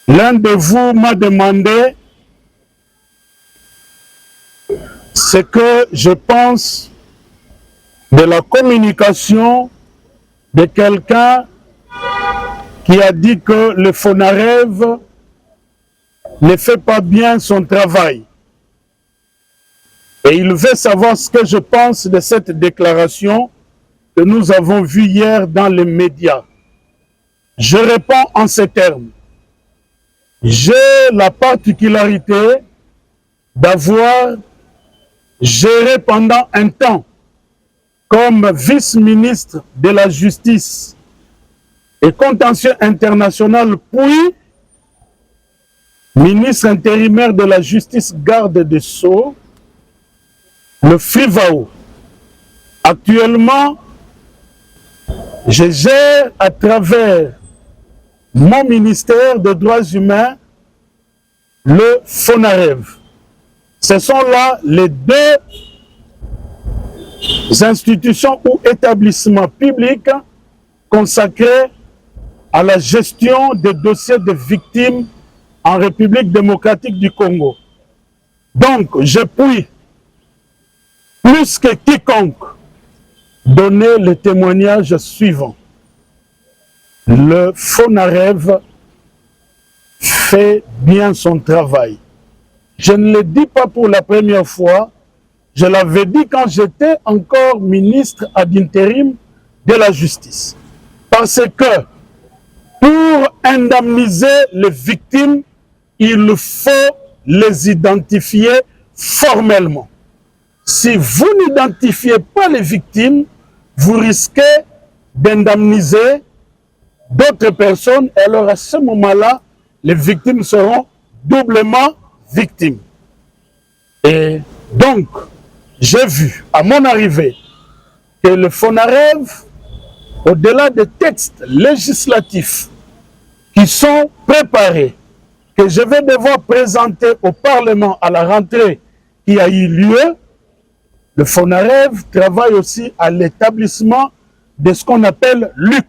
L'un de vous m'a demandé ce que je pense de la communication de quelqu'un qui a dit que le FONAREV ne fait pas bien son travail. Et il veut savoir ce que je pense de cette déclaration que nous avons vue hier dans les médias. Je réponds en ces termes. J'ai la particularité d'avoir géré pendant un temps comme vice-ministre de la Justice et contentieux international, puis ministre intérimaire de la Justice, garde des Sceaux, le FRIVAO. Actuellement, je gère à travers mon ministère des Droits humains le FONAREV. Ce sont là les deux institutions ou établissements publics consacrés à la gestion des dossiers de victimes en République démocratique du Congo. Donc, je puis, plus que quiconque, donner le témoignage suivant. Le FONAREV fait bien son travail. Je ne le dis pas pour la première fois, je l'avais dit quand j'étais encore ministre ad intérim de la Justice. Parce que pour indemniser les victimes, il faut les identifier formellement. Si vous n'identifiez pas les victimes, vous risquez d'indemniser d'autres personnes, et alors à ce moment-là, les victimes seront doublement victimes. Et donc, j'ai vu à mon arrivée que le FONAREV, au-delà des textes législatifs qui sont préparés, que je vais devoir présenter au Parlement à la rentrée qui a eu lieu, le FONAREV travaille aussi à l'établissement de ce qu'on appelle LUC.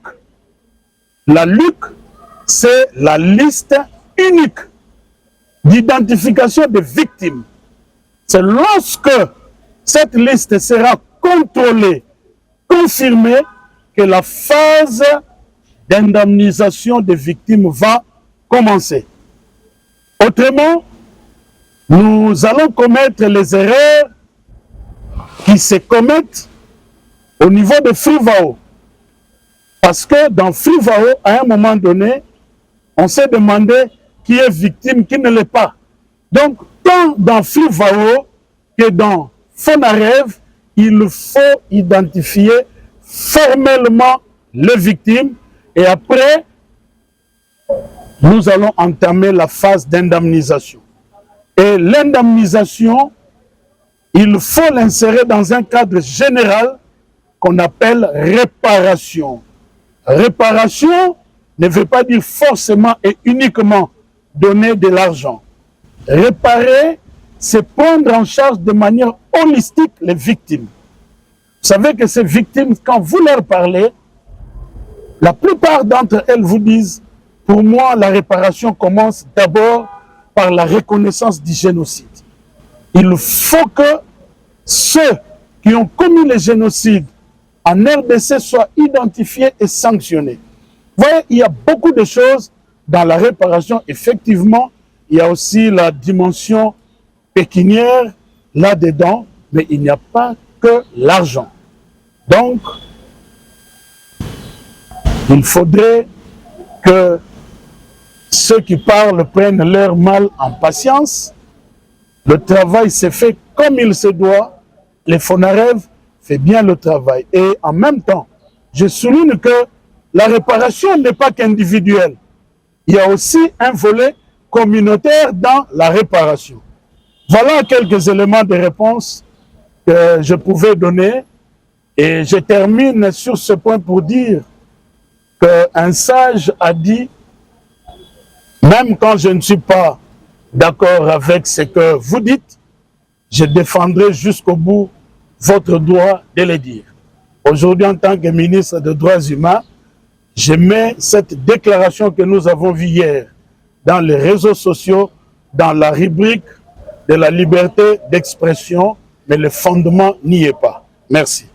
La LUC, c'est la liste unique d'identification des victimes. C'est lorsque cette liste sera contrôlée, confirmée, que la phase d'indemnisation des victimes va commencer. Autrement, nous allons commettre les erreurs qui se commettent au niveau de FRIVAO. Parce que dans FRIVAO, à un moment donné, on s'est demandé qui est victime, qui ne l'est pas. Donc, tant dans FRIVAO que dans FONAREV, il faut identifier formellement les victimes et après, nous allons entamer la phase d'indemnisation. Et l'indemnisation, il faut l'insérer dans un cadre général qu'on appelle réparation. Réparation ne veut pas dire forcément et uniquement donner de l'argent. Réparer, c'est prendre en charge de manière holistique les victimes. Vous savez que ces victimes, quand vous leur parlez, la plupart d'entre elles vous disent, pour moi, la réparation commence d'abord par la reconnaissance du génocide. Il faut que ceux qui ont commis le génocide en RDC soient identifiés et sanctionnés. Vous voyez, il y a beaucoup de choses dans la réparation. Effectivement, il y a aussi la dimension pécuniaire là-dedans, mais il n'y a pas que l'argent. Donc, il faudrait que ceux qui parlent prennent leur mal en patience. Le travail s'est fait comme il se doit. Les FONAREV fait bien le travail. Et en même temps, je souligne que la réparation n'est pas qu'individuelle. Il y a aussi un volet communautaire dans la réparation. Voilà quelques éléments de réponse que je pouvais donner. Et je termine sur ce point pour dire qu'un sage a dit, même quand je ne suis pas d'accord avec ce que vous dites, je défendrai jusqu'au bout votre droit de le dire. Aujourd'hui, en tant que ministre des Droits humains, je mets cette déclaration que nous avons vue hier dans les réseaux sociaux, dans la rubrique de la liberté d'expression, mais le fondement n'y est pas. Merci.